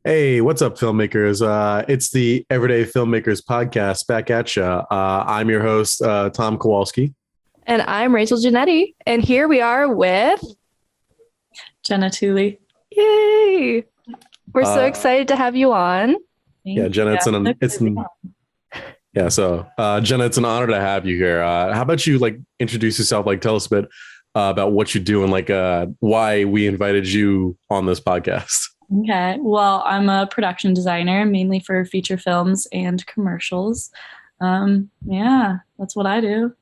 Hey, what's up, filmmakers? It's the Everyday Filmmakers podcast back at you. I'm your host, Tom Kowalski. And I'm Rachel Janetti. And here we are with Jenna Tooley. Yay! We're so Uh, excited to have you on. yeah, Jenna, Jenna, it's an honor to have you here. How about you introduce yourself? Tell us a bit about what you do and why we invited you on this podcast. Okay. Well, I'm a production designer, mainly for feature films and commercials. Yeah, that's what I do.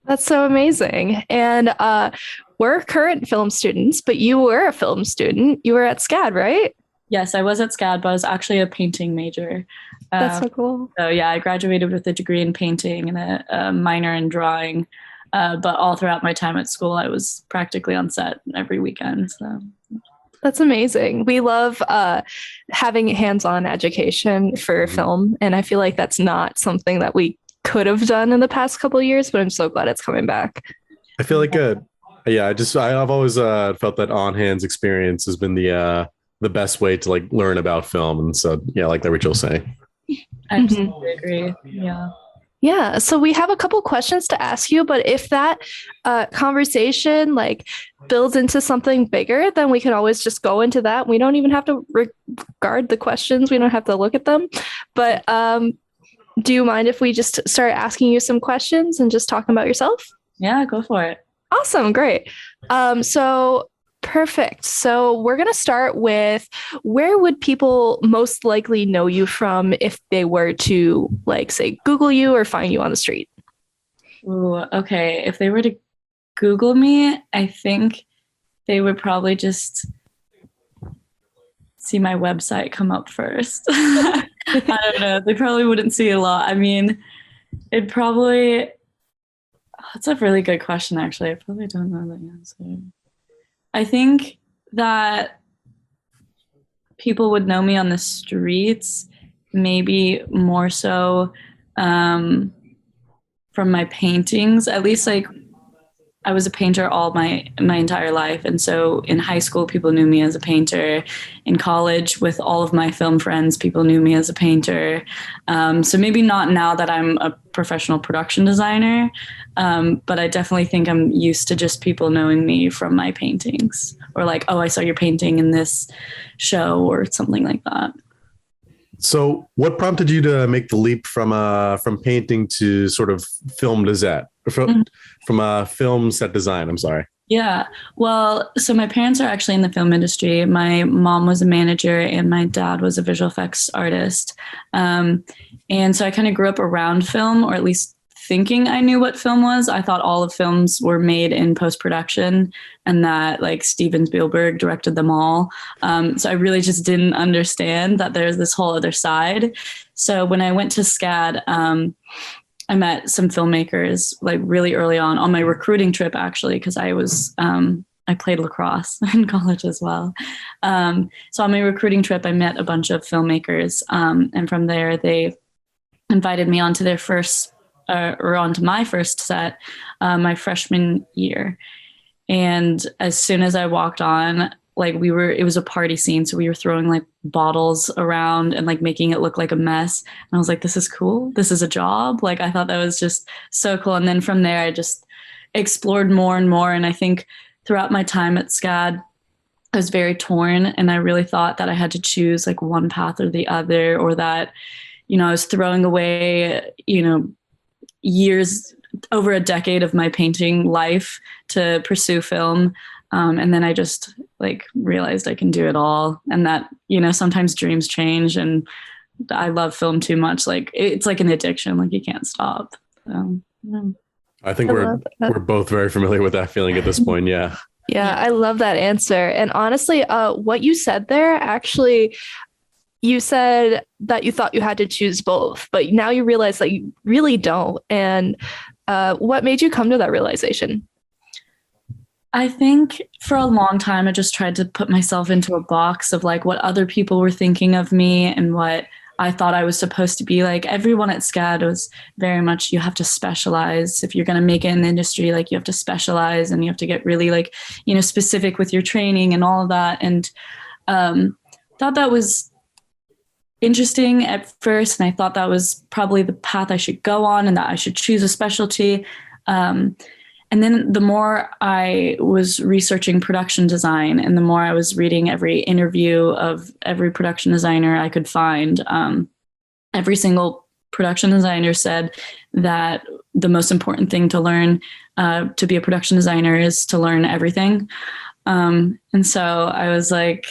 That's so amazing. And we're current film students, but you were a film student. You were at SCAD, right? Yes, I was at SCAD, but I was actually a painting major. That's so cool. So yeah, I graduated with a degree in painting and a minor in drawing. But all throughout my time at school, I was practically on set every weekend. So that's amazing. We love having hands-on education for film. And I feel like that's not something that we could have done in the past couple of years, but I'm so glad it's coming back. I feel like I've always felt that on hands experience has been the best way to learn about film. And so, yeah, like that Rachel was saying. I absolutely agree. Yeah. Yeah. So we have a couple questions to ask you, but if that conversation builds into something bigger, then we can always just go into that. We don't even have to regard the questions. We don't have to look at them. But do you mind if we just start asking you some questions and just talking about yourself? Yeah, go for it. Awesome. Great. So perfect. So we're going to start with, where would people most likely know you from if they were to say Google you or find you on the street? Ooh, okay. If they were to Google me, I think they would probably just see my website come up first. I don't know. They probably wouldn't see a lot. I mean, that's a really good question, actually. I probably don't know the answer. I think that people would know me on the streets, maybe more so from my paintings. At least I was a painter all my entire life. And so in high school, people knew me as a painter. In college, with all of my film friends, people knew me as a painter. So maybe not now that I'm a professional production designer, but I definitely think I'm used to just people knowing me from my paintings, or oh, I saw your painting in this show or something like that. So what prompted you to make the leap from painting to sort of film design, from film set design? I'm sorry. Yeah. Well, so my parents are actually in the film industry. My mom was a manager and my dad was a visual effects artist. And so I kind of grew up around film, or at least thinking I knew what film was. I thought all of films were made in post-production and that Steven Spielberg directed them all. So I really just didn't understand that there's this whole other side. So when I went to SCAD, I met some filmmakers really early on my recruiting trip, actually, because I played lacrosse in college as well. So on my recruiting trip, I met a bunch of filmmakers. And from there, they invited me onto onto my first set, my freshman year. And as soon as I walked on, it was a party scene. So we were throwing bottles around and making it look like a mess. And I was like, this is cool. This is a job. I thought that was just so cool. And then from there, I just explored more and more. And I think throughout my time at SCAD, I was very torn. And I really thought that I had to choose one path or the other, or that, I was throwing away, years, over a decade of my painting life to pursue film. And then I just realized I can do it all, and that, sometimes dreams change, and I love film too much. It's like an addiction, you can't stop. So, yeah. I think we're both very familiar with that feeling at this point. Yeah. Yeah, I love that answer. And honestly, what you said there, actually, you said that you thought you had to choose both, but now you realize that you really don't. And what made you come to that realization? I think for a long time, I just tried to put myself into a box of what other people were thinking of me and what I thought I was supposed to be. Everyone at SCAD was very much, you have to specialize. If you're going to make it in the industry, you have to specialize, and you have to get really specific with your training and all of that. And thought that was interesting at first, and I thought that was probably the path I should go on and that I should choose a specialty. And then the more I was researching production design and the more I was reading every interview of every production designer I could find, every single production designer said that the most important thing to learn to be a production designer is to learn everything. And so I was like,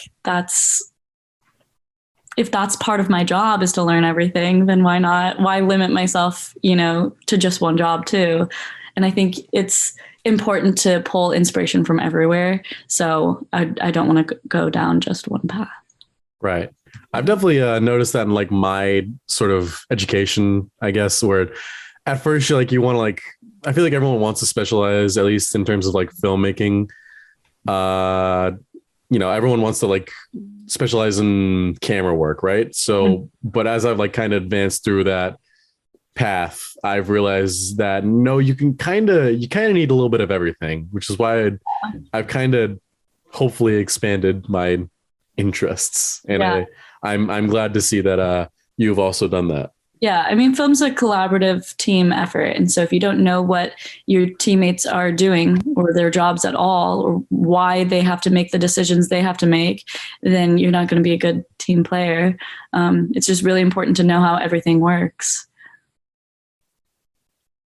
if that's part of my job is to learn everything, then why not? Why limit myself, to just one job too? And I think it's important to pull inspiration from everywhere. So I don't want to go down just one path. Right. I've definitely noticed that in like my sort of education, I guess, where at first you want to I feel like everyone wants to specialize, at least in terms of like filmmaking. Everyone wants to specialize in camera work, right? So, but as I've kind of advanced through that path, I've realized that no, you kind of need a little bit of everything, which is why I've kind of hopefully expanded my interests, and I'm glad to see that you've also done that. Yeah, I mean, film's a collaborative team effort. And so if you don't know what your teammates are doing or their jobs at all, or why they have to make the decisions they have to make, then you're not going to be a good team player. It's just really important to know how everything works.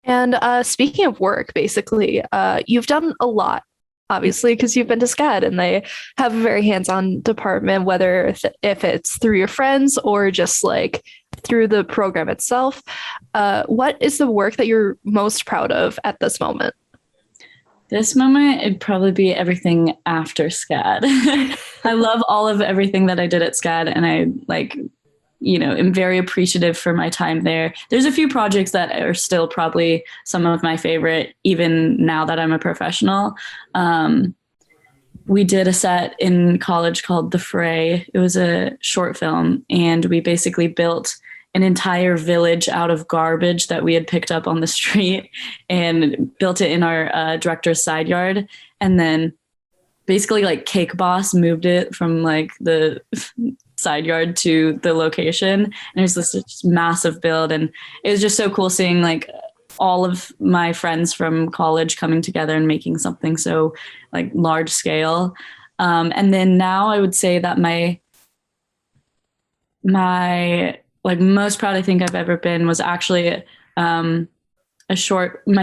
And speaking of work, basically, you've done a lot, obviously, because you've been to SCAD and they have a very hands-on department, whether if it's through your friends or just through the program itself. What is the work that you're most proud of at this moment? This moment, it'd probably be everything after SCAD. I love all of everything that I did at SCAD, and I am very appreciative for my time there. There's a few projects that are still probably some of my favorite, even now that I'm a professional. We did a set in college called The Fray. It was a short film, and we basically built an entire village out of garbage that we had picked up on the street and built it in our director's side yard. And then basically Cake Boss moved it from the side yard to the location. And it was this massive build. And it was just so cool seeing all of my friends from college coming together and making something so large scale. And then now I would say that my most proud I think I've ever been was actually my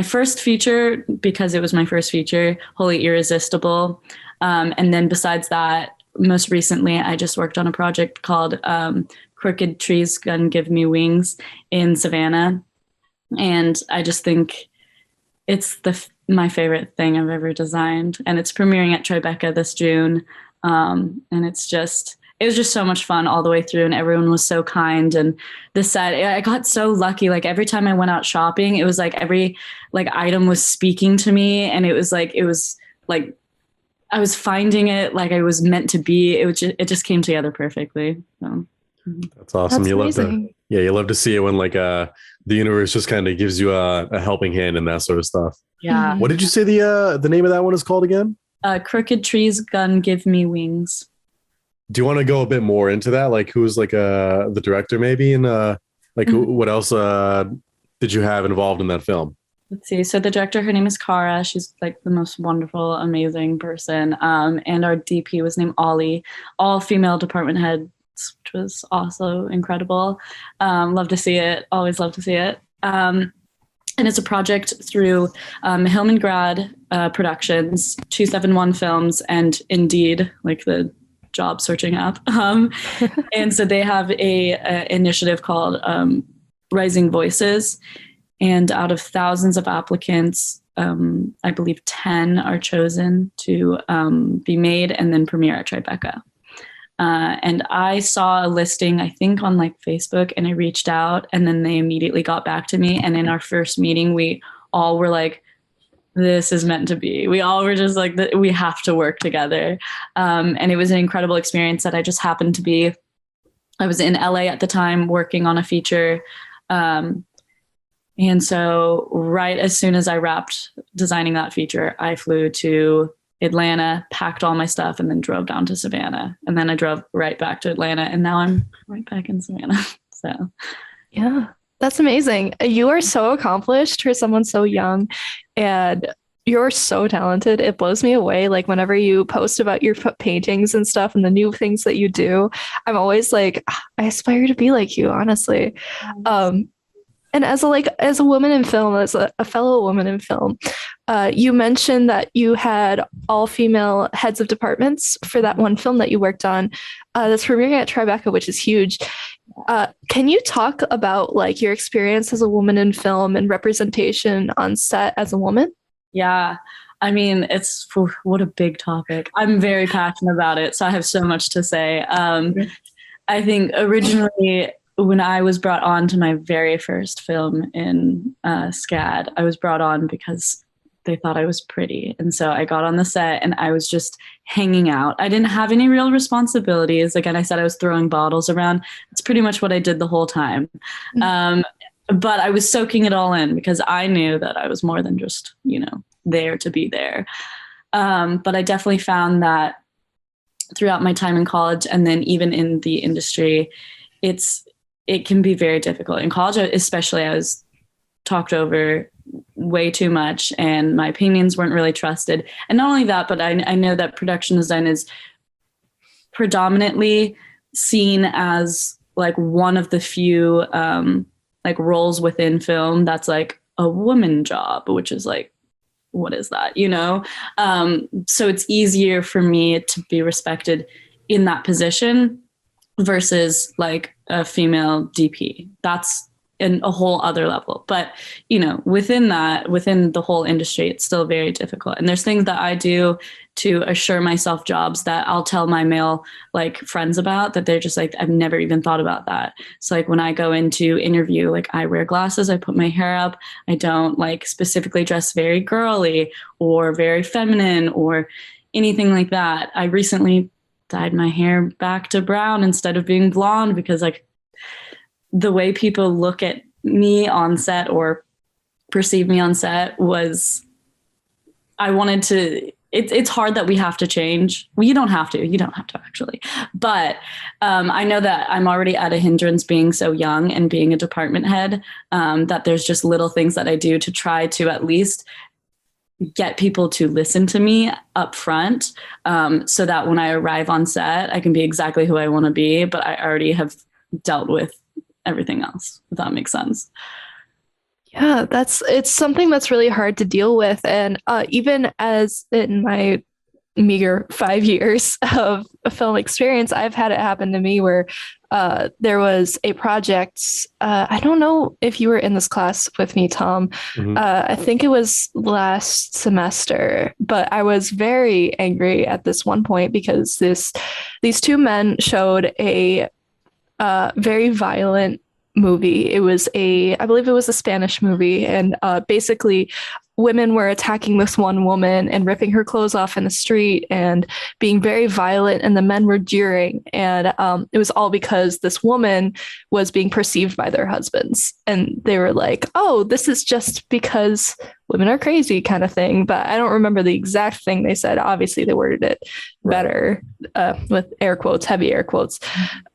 first feature, because it was my first feature, Wholly Irresistible. And then besides that, most recently, I just worked on a project called Crooked Trees Gonna Give Me Wings in Savannah. And I just think it's my favorite thing I've ever designed. And it's premiering at Tribecca this June. And it was just so much fun all the way through, and everyone was so kind. And the set, I got so lucky. Every time I went out shopping, it was every item was speaking to me, and it was I was finding it I was meant to be. It just came together perfectly. So. That's awesome. That's amazing. You love to see it when the universe just kind of gives you a helping hand and that sort of stuff. Yeah. What did you say the name of that one is called again? Crooked Trees Gonna Give Me Wings. Do you want to go a bit more into that? Who's the director maybe? And what else did you have involved in that film? Let's see. So the director, her name is Cara. She's the most wonderful, amazing person. And our DP was named Ollie, all female department heads, which was also incredible. Love to see it. Always love to see it. And it's a project through Hillman Grad Productions, 271 Films, and Indeed, the job searching app. And so they have a initiative called Rising Voices. And out of thousands of applicants, I believe 10 are chosen to be made and then premiere at Tribecca. And I saw a listing, I think on Facebook, and I reached out, and then they immediately got back to me. And in our first meeting, we all were this is meant to be. We all were just we have to work together. And it was an incredible experience that I just happened to be. I was in LA at the time working on a feature. And so right as soon as I wrapped designing that feature, I flew to Atlanta, packed all my stuff, and then drove down to Savannah. And then I drove right back to Atlanta, and now I'm right back in Savannah. So, Yeah, that's amazing. You are so accomplished for someone so young, and you're so talented. It blows me away. Like whenever you post about your paintings and stuff and the new things that you do, I'm always like, "Ah, I aspire to be like you, honestly." And as a woman in film, as a fellow woman in film, you mentioned that you had all female heads of departments for that one film that you worked on. That's premiering at Tribecca, which is huge. Can you talk about like your experience as a woman in film and representation on set as a woman? Yeah. I mean, what a big topic. I'm very passionate about it, so I have so much to say. I think originally, when I was brought on to my very first film in SCAD, I was brought on because they thought I was pretty. And so I got on the set and I was just hanging out. I didn't have any real responsibilities. Again, I said I was throwing bottles around. It's pretty much what I did the whole time. But I was soaking it all in because I knew that I was more than just, there to be there. But I definitely found that throughout my time in college and then even in the industry, it can be very difficult. In college, especially, I was talked over way too much and my opinions weren't really trusted. And not only that, but I know that production design is predominantly seen as like one of the few like roles within film that's like a woman job, which is like, what is that? So it's easier for me to be respected in that position versus like a female DP. That's in a whole other level. But, within the whole industry, it's still very difficult. And there's things that I do to assure myself jobs that I'll tell my male like friends about that they're just like, I've never even thought about that. So like when I go into interview, like I wear glasses, I put my hair up. I don't like specifically dress very girly or very feminine or anything like that. I recently dyed my hair back to brown instead of being blonde because like the way people look at me on set or perceive me on set was it's hard that we have to change. Well, you don't have to actually. But I know that I'm already at a hindrance being so young and being a department head, that there's just little things that I do to try to at least get people to listen to me up front, so that when I arrive on set, I can be exactly who I want to be, but I already have dealt with everything else, if that makes sense. Yeah, it's something that's really hard to deal with. And even as in my meager 5 years of film experience, I've had it happen to me where there was a project. I don't know if you were in this class with me, Tom. Mhm. I think it was last semester, but I was very angry at this one point because these two men showed a very violent movie. I believe it was a Spanish movie, and basically women were attacking this one woman and ripping her clothes off in the street and being very violent, and the men were jeering. And it was all because this woman was being perceived by their husbands. And they were like, oh, this is just because women are crazy kind of thing. But I don't remember the exact thing they said. Obviously, they worded it better, with air quotes, heavy air quotes,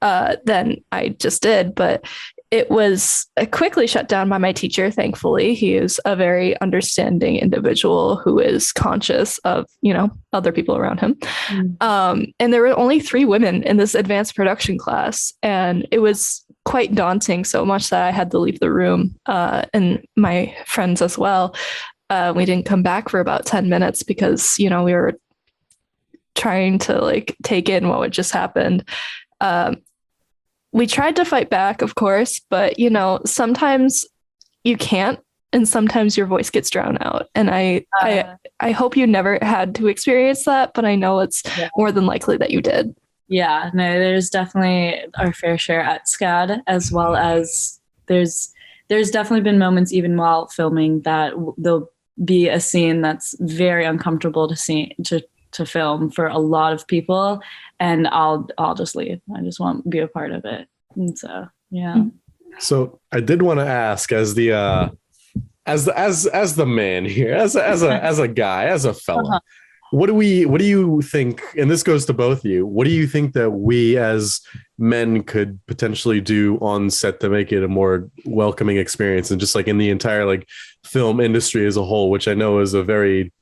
than I just did. But it was quickly shut down by my teacher, thankfully. He is a very understanding individual who is conscious of, other people around him. And there were only 3 women in this advanced production class. And it was quite daunting, so much that I had to leave the room, and my friends as well. We didn't come back for about 10 minutes because, we were trying to like take in what had just happened. We tried to fight back, of course, but, sometimes you can't, and sometimes your voice gets drowned out. And I hope you never had to experience that, but I know it's more than likely that you did. Yeah, no, there's definitely our fair share at SCAD, as well as there's definitely been moments even while filming that there'll be a scene that's very uncomfortable to film for a lot of people, and I'll just leave. I just won't be a part of it. And so, yeah. So I did want to ask, as the man here, as a guy, as a fella, what do you think, and this goes to both of you, what do you think that we as men could potentially do on set to make it a more welcoming experience, and just like in the entire like film industry as a whole, which I know is a very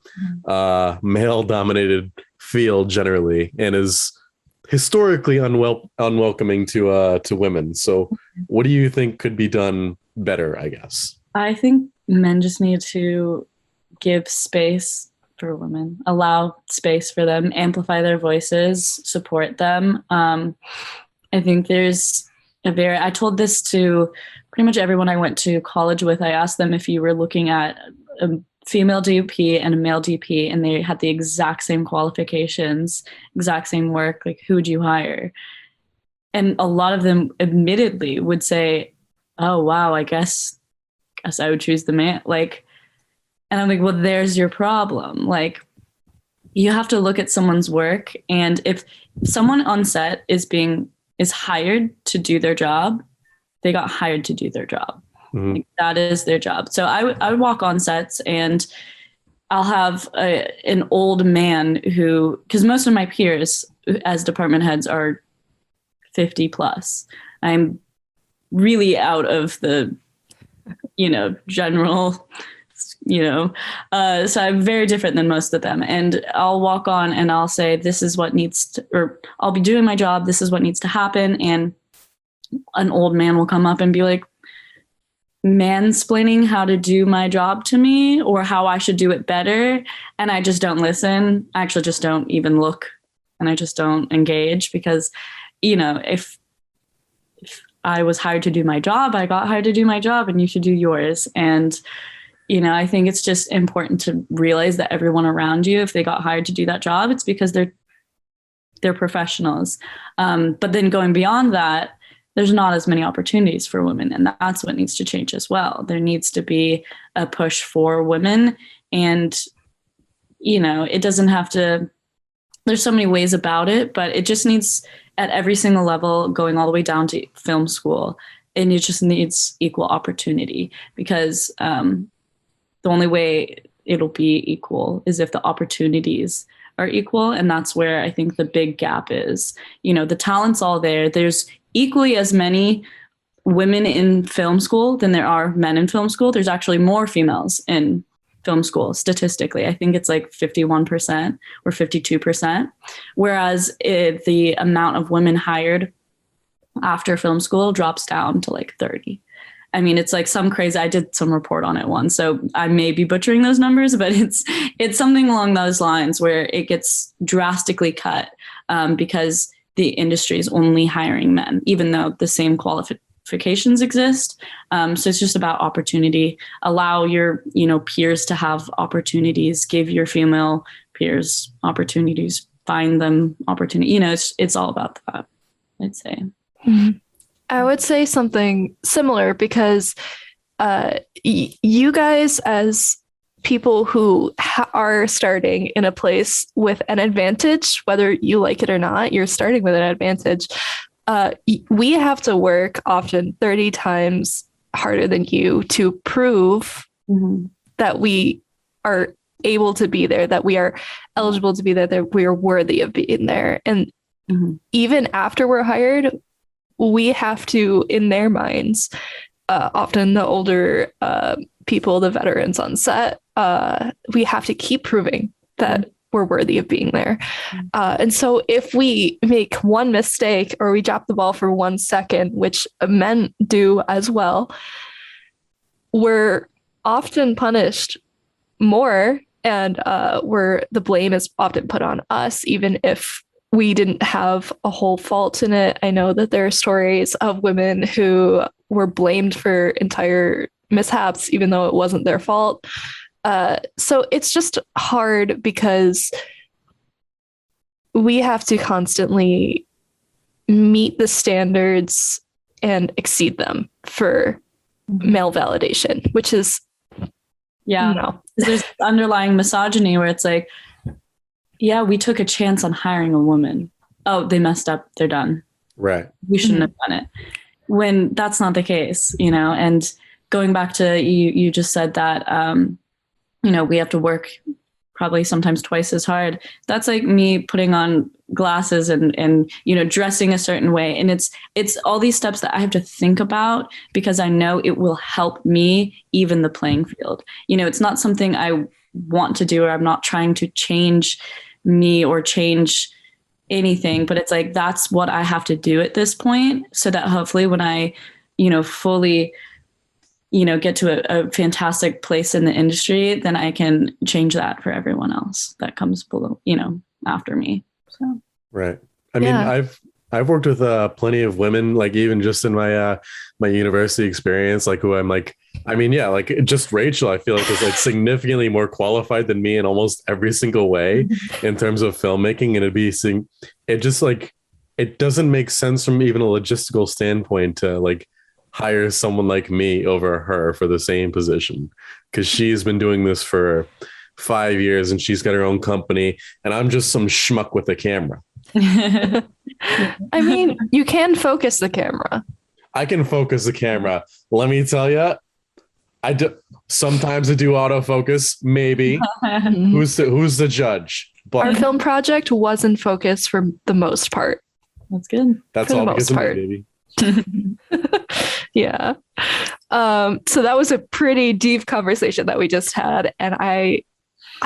male dominated field generally, and is historically unwelcoming to women. So what do you think could be done better, I guess? I think men just need to give space for women, allow space for them, amplify their voices, support them. I think there's I told this to pretty much everyone I went to college with. I asked them, if you were looking at a female DP and a male DP and they had the exact same qualifications, exact same work, like, who would you hire? And a lot of them admittedly would say, oh, wow, I guess I would choose the man. Like, and I'm like, well, there's your problem. Like, you have to look at someone's work. And if someone on set is hired to do their job, they got hired to do their job. Mm-hmm. Like, that is their job. So I would walk on sets and I'll have an old man who, because most of my peers as department heads are 50 plus. I'm really out of the, general, so I'm very different than most of them. And I'll walk on and I'll say, this is what needs to, or I'll be doing my job. This is what needs to happen. And an old man will come up and be like, mansplaining how to do my job to me or how I should do it better. And I just don't listen. I actually just don't even look, and I just don't engage, because, if I was hired to do my job, I got hired to do my job, and you should do yours. And, I think it's just important to realize that everyone around you, if they got hired to do that job, it's because they're professionals. But then going beyond that, there's not as many opportunities for women. And that's what needs to change as well. There needs to be a push for women. And, it doesn't have to, there's so many ways about it, but it just needs, at every single level, going all the way down to film school, and it just needs equal opportunity, because the only way it'll be equal is if the opportunities are equal. And that's where I think the big gap is. The talent's all there. There's equally as many women in film school than there are men in film school. There's actually more females in film school statistically. I think it's like 51% or 52%, whereas the amount of women hired after film school drops down to like 30. I mean, it's like some crazy, I did some report on it once, so I may be butchering those numbers, but it's something along those lines where it gets drastically cut because the industry is only hiring men, even though the same qualifications exist. So it's just about opportunity. Allow your, peers to have opportunities, give your female peers opportunities, find them opportunity. It's all about that, I'd say. Mm-hmm. I would say something similar, because you guys, as people who are starting in a place with an advantage, whether you like it or not, you're starting with an advantage. We have to work often 30 times harder than you to prove that we are able to be there, that we are eligible to be there, that we are worthy of being there. And even after we're hired, we have to, in their minds, often the older people, the veterans on set, we have to keep proving that we're worthy of being there. And so if we make one mistake or we drop the ball for 1 second, which men do as well, we're often punished more, and the blame is often put on us, even if we didn't have a whole fault in it. I know that there are stories of women who were blamed for entire mishaps, even though it wasn't their fault. So it's just hard, because we have to constantly meet the standards and exceed them for male validation, which is, there's underlying misogyny where it's like, yeah, we took a chance on hiring a woman. Oh, they messed up. They're done. Right. We shouldn't have done it. When that's not the case, and going back to you just said that, we have to work probably sometimes twice as hard. That's like me putting on glasses and you know, dressing a certain way. And it's all these steps that I have to think about because I know it will help me even the playing field. You know, it's not something I want to do, or I'm not trying to change me or change anything, but it's like, that's what I have to do at this point, so that hopefully when I, you know, fully, you know, get to a fantastic place in the industry, then I can change that for everyone else that comes below, you know, after me. So right. I mean, I've worked with plenty of women, like even just in my my university experience, like who I'm like, I mean, yeah, like just Rachel, I feel like is like significantly more qualified than me in almost every single way in terms of filmmaking. And it just like, it doesn't make sense from even a logistical standpoint to like hire someone like me over her for the same position, because she's been doing this for 5 years and she's got her own company and I'm just some schmuck with a camera. I mean, you can focus the camera. I can focus the camera. Let me tell you, I do. Sometimes I do autofocus. Maybe. Who's the judge? But our film project was in focus for the most part. That's good. That's all because of me, baby. Yeah. So that was a pretty deep conversation that we just had, and I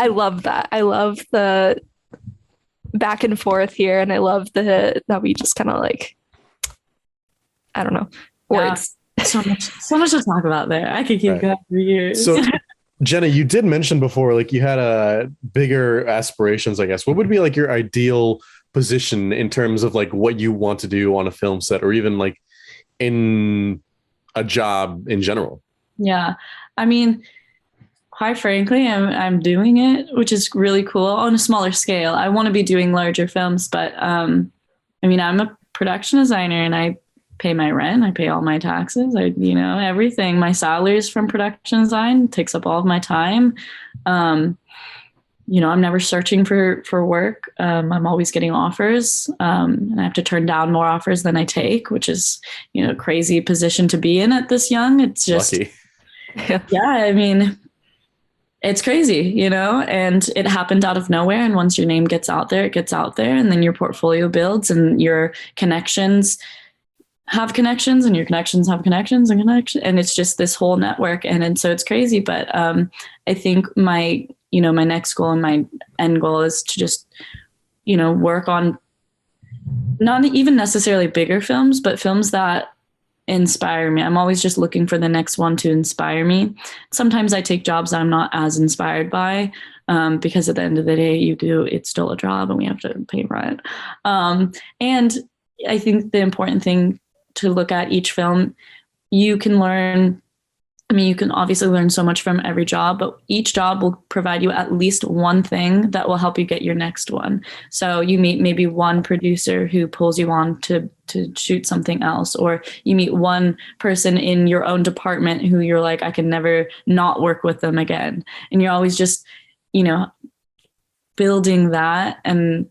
love that. I love the back and forth here, and I love that we just kind of like, I don't know, words. Yeah, so much to talk about there. I could keep going for years. So Jenna, you did mention before, like you had bigger aspirations, I guess. What would be like your ideal position in terms of like what you want to do on a film set, or even like in a job in general? Yeah. I mean, quite frankly, I'm doing it, which is really cool on a smaller scale. I want to be doing larger films, but I mean, I'm a production designer and I pay my rent, I pay all my taxes, you know, everything. My salary is from production design, takes up all of my time. You know, I'm never searching for work. I'm always getting offers, and I have to turn down more offers than I take, which is, you know, a crazy position to be in at this young. It's just, lucky. Yeah, I mean, it's crazy, you know, and it happened out of nowhere. And once your name gets out there, it gets out there, and then your portfolio builds and your connections have connections and your connections have connections and connections. And it's just this whole network. And so it's crazy. But I think my next goal and my end goal is to just, you know, work on not even necessarily bigger films, but films that inspire me. I'm always just looking for the next one to inspire me. Sometimes I take jobs that I'm not as inspired by, because at the end of the day, it's still a job and we have to pay rent. And I think the important thing to look at each film, you can learn. I mean, you can obviously learn so much from every job, but each job will provide you at least one thing that will help you get your next one. So you meet maybe one producer who pulls you on to shoot something else, or you meet one person in your own department who you're like, I can never not work with them again. And you're always just, you know, building that. And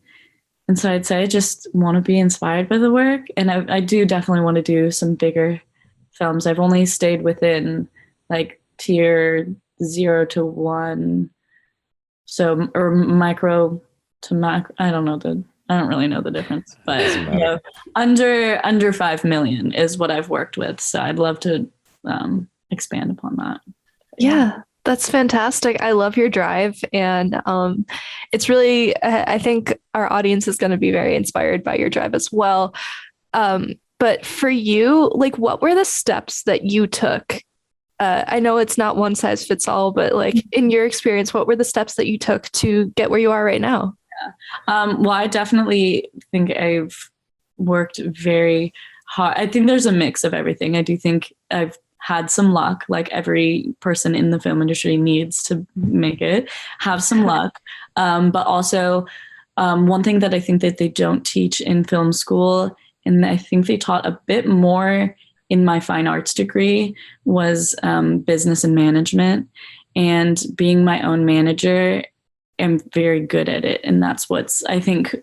so I'd say I just want to be inspired by the work. And I do definitely want to do some bigger films. I've only stayed within like tier 0 to 1. So, or micro to macro. I don't really know the difference, but you know, under 5 million is what I've worked with. So I'd love to expand upon that. Yeah. That's fantastic. I love your drive. And it's really, I think our audience is going to be very inspired by your drive as well. But for you, like, what were the steps that you took? I know it's not one size fits all, but like in your experience, what were the steps that you took to get where you are right now? Yeah. Well, I definitely think I've worked very hard. I think there's a mix of everything. I do think I've had some luck, like every person in the film industry needs to make it, have some luck. But also one thing that I think that they don't teach in film school, and I think they taught a bit more in my fine arts degree, was business and management. And being my own manager, I'm very good at it. And that's what's, I think,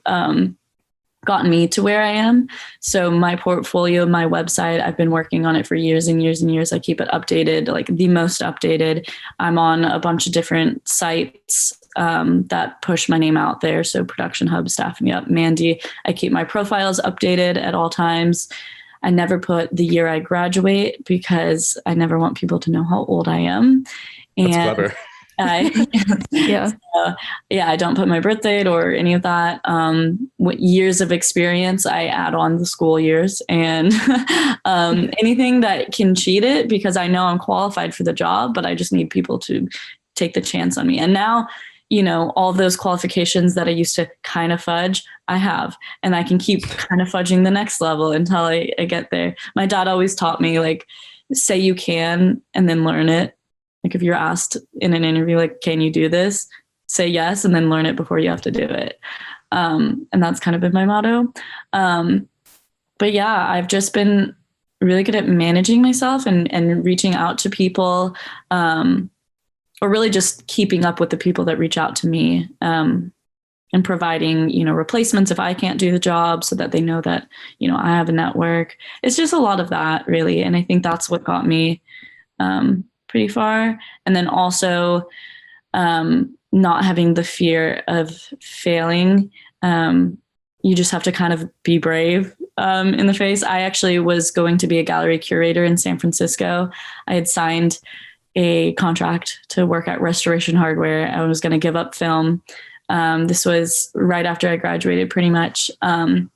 gotten me to where I am. So my portfolio, my website, I've been working on it for years and years and years. I keep it updated, like the most updated. I'm on a bunch of different sites. that push my name out there. So Production Hub staffing me up. Mandy, I keep my profiles updated at all times. I never put the year I graduate because I never want people to know how old I am. That's clever. Yeah. So, I don't put my birth date or any of that. What years of experience, I add on the school years and anything that can cheat it, because I know I'm qualified for the job, but I just need people to take the chance on me. And now, all those qualifications that I used to kind of fudge, I have, and I can keep kind of fudging the next level until I get there. My dad always taught me, like, say you can and then learn it. Like if you're asked in an interview, like, can you do this? Say yes, and then learn it before you have to do it. And that's kind of been my motto. But yeah, I've just been really good at managing myself and reaching out to people, or really just keeping up with the people that reach out to me, and providing, replacements if I can't do the job, so that they know that, I have a network. It's just a lot of that, really. And I think that's what got me pretty far. And then also not having the fear of failing. You just have to kind of be brave in the face. I actually was going to be a gallery curator in San Francisco. I had signed a contract to work at Restoration Hardware. I was going to give up film. This was right after I graduated, pretty much, or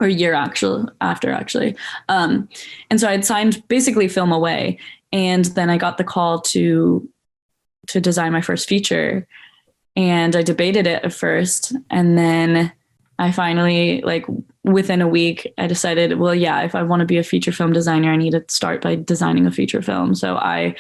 a year after actually. And so I had signed basically film away. And then I got the call to design my first feature, and I debated it at first. And then I finally, like within a week, I decided, well, yeah, if I want to be a feature film designer, I need to start by designing a feature film. So I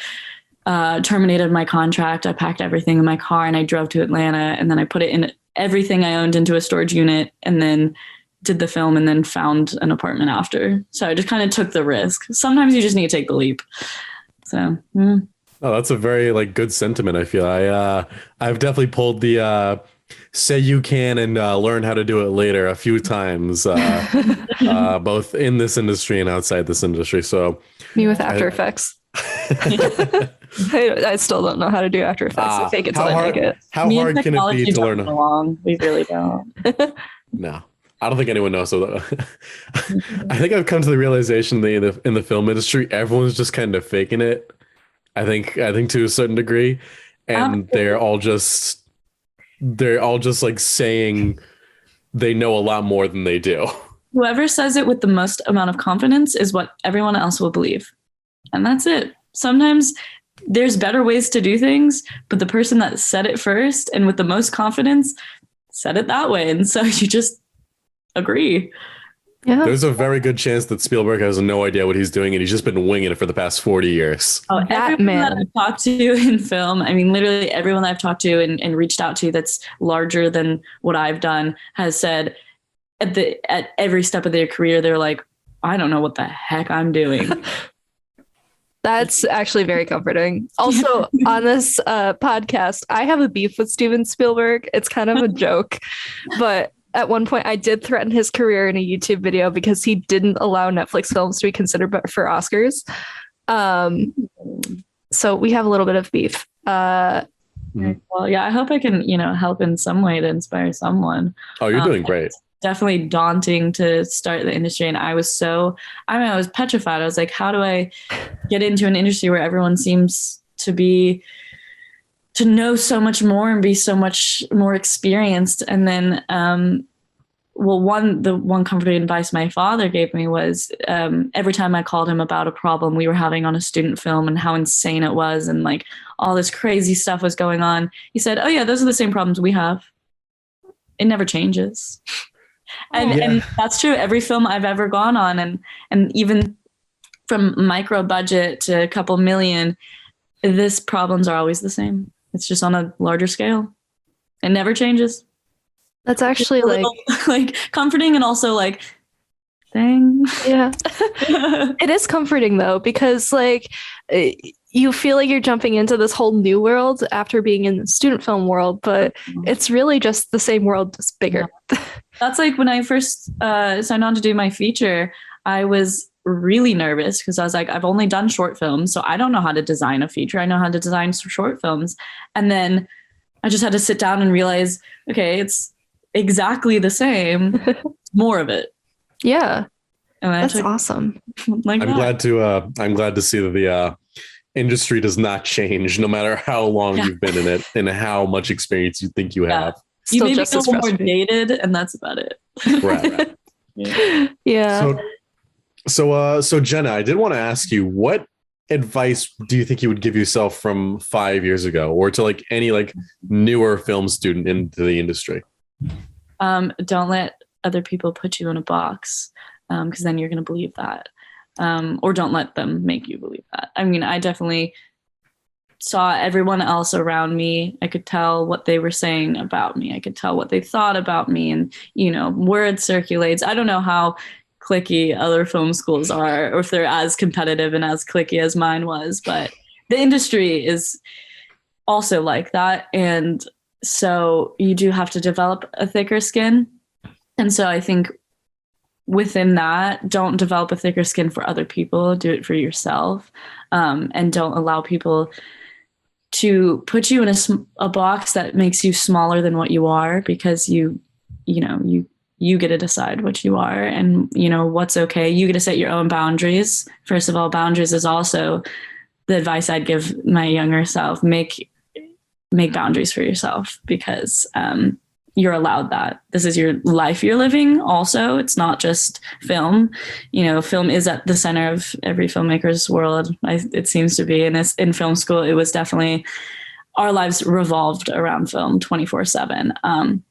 terminated my contract. I packed everything in my car and I drove to Atlanta, and then I put it in everything I owned into a storage unit, and then did the film, and then found an apartment after. So I just kind of took the risk. Sometimes you just need to take the leap. So, Oh, that's a very good sentiment. I feel I've definitely pulled the say you can and learn how to do it later a few times, both in this industry and outside this industry. So me with After Effects. I still don't know how to do After Effects. I fake it till I make it. How hard can it be to learn? Along. We really don't. No. I don't think anyone knows. So I think I've come to the realization that in the film industry, everyone's just kind of faking it. I think to a certain degree, and they're all just like saying they know a lot more than they do. Whoever says it with the most amount of confidence is what everyone else will believe. And that's it. Sometimes there's better ways to do things, but the person that said it first and with the most confidence said it that way. And so you just agree. Yeah. There's a very good chance that Spielberg has no idea what he's doing, and he's just been winging it for the past 40 years. Oh, everyone that I've talked to in film, I mean, literally everyone I've talked to and reached out to that's larger than what I've done has said at every step of their career, they're like, I don't know what the heck I'm doing. That's actually very comforting. Also, on this podcast, I have a beef with Steven Spielberg. It's kind of a joke, but at one point I did threaten his career in a YouTube video because he didn't allow Netflix films to be considered for Oscars. So we have a little bit of beef. Well, yeah, I hope I can, help in some way to inspire someone. Oh, you're doing great. Definitely daunting to start the industry. And I was petrified. I was like, how do I get into an industry where everyone seems to know so much more and be so much more experienced? And then, the one comforting advice my father gave me was every time I called him about a problem we were having on a student film and how insane it was and like all this crazy stuff was going on, he said, oh yeah, those are the same problems we have. It never changes. And that's true. Every film I've ever gone on, and even from micro budget to a couple million, these problems are always the same. It's just on a larger scale. It never changes. That's actually like comforting and also like, dang. Yeah. It is comforting though, because you feel like you're jumping into this whole new world after being in the student film world, but it's really just the same world, just bigger. Yeah. That's like when I first signed on to do my feature, I was really nervous because I was like, I've only done short films, so I don't know how to design a feature. I know how to design short films. And then I just had to sit down and realize, okay, it's exactly the same, more of it. Yeah. And that's awesome. Like I'm glad to see that the industry does not change no matter how long you've been in it and how much experience you think you have. You Still maybe just a as little more frustrating. dated, and that's about it. Right. Yeah. So Jenna, I did want to ask you, what advice do you think you would give yourself from 5 years ago, or to like any like newer film student into the industry? Don't let other people put you in a box, because then you're going to believe that. Or don't let them make you believe that. I mean, I definitely saw everyone else around me. I could tell what they were saying about me. I could tell what they thought about me, and, you know, word circulates. I don't know how cliquey other film schools are, or if they're as competitive and as cliquey as mine was, but the industry is also like that. And so you do have to develop a thicker skin. And so I think within that, don't develop a thicker skin for other people, do it for yourself. And don't allow people to put you in a box that makes you smaller than what you are, because you get to decide what you are and, you know, what's okay. You get to set your own boundaries. First of all, boundaries is also the advice I'd give my younger self. Make boundaries for yourself, because you're allowed that. This is your life you're living. Also, it's not just film. You know, film is at the center of every filmmaker's world. It seems to be. And in film school, it was definitely, our lives revolved around film 24/7.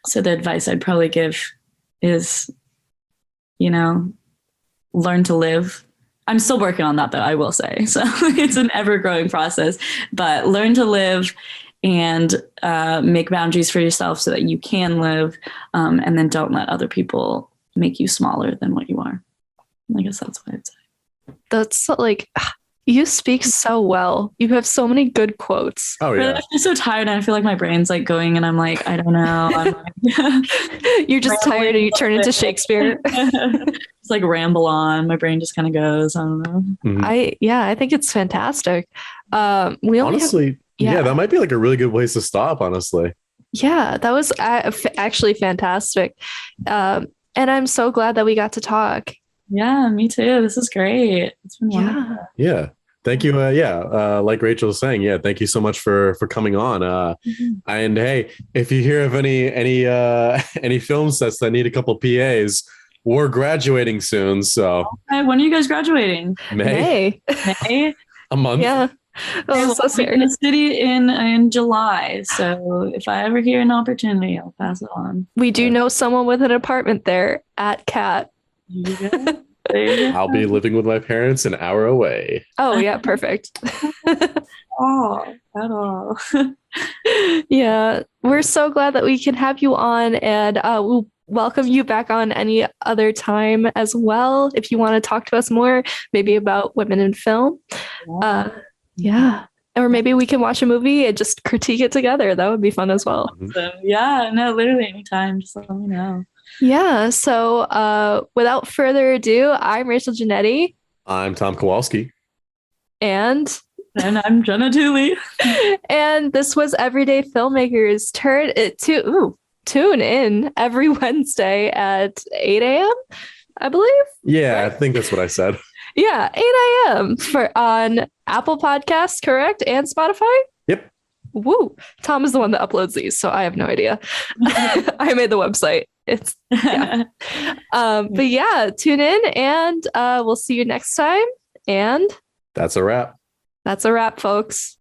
So the advice I'd probably give is, you know, learn to live. I'm still working on that, though, I will say. So it's an ever-growing process. But learn to live and make boundaries for yourself so that you can live, and then don't let other people make you smaller than what you are. I guess that's what I'd say. That's like, you speak so well. You have so many good quotes. Oh yeah. I'm just so tired, and I feel like my brain's like going, and I'm like, I don't know. I'm like, you're just tired and you turn into Shakespeare. It's like ramble on. My brain just kind of goes. I don't know. Mm-hmm. I think it's fantastic. We honestly, yeah, that might be like a really good place to stop. Honestly. Yeah, that was actually fantastic. And I'm so glad that we got to talk. Yeah, me too. This is great. It's been wonderful. Yeah. Thank you. Like Rachel was saying, thank you so much for coming on. And hey, if you hear of any film sets that need a couple PAs, we're graduating soon. So when are you guys graduating? May. A month. Yeah. Oh, so sorry. In the city in July. So if I ever hear an opportunity, I'll pass it on. We do know someone with an apartment there at Cat. I'll be living with my parents an hour away. Oh yeah, perfect. Oh, at all. Yeah, we're so glad that we can have you on, and we'll welcome you back on any other time as well if you want to talk to us more, maybe about women in film. Yeah. Or maybe we can watch a movie and just critique it together. That would be fun as well. Awesome. Yeah, no, literally anytime. Just let me know. Yeah. So without further ado, I'm Rachel Giannetti. I'm Tom Kowalski. And I'm Jenna Tooley. And this was Everyday Filmmakers. Tune in every Wednesday at 8 a.m., I believe. Yeah, right? I think that's what I said. Yeah, 8 a.m. on Apple Podcasts, correct? And Spotify? Yep. Woo. Tom is the one that uploads these, so I have no idea. I made the website. But yeah, tune in, and we'll see you next time. And that's a wrap. That's a wrap, folks.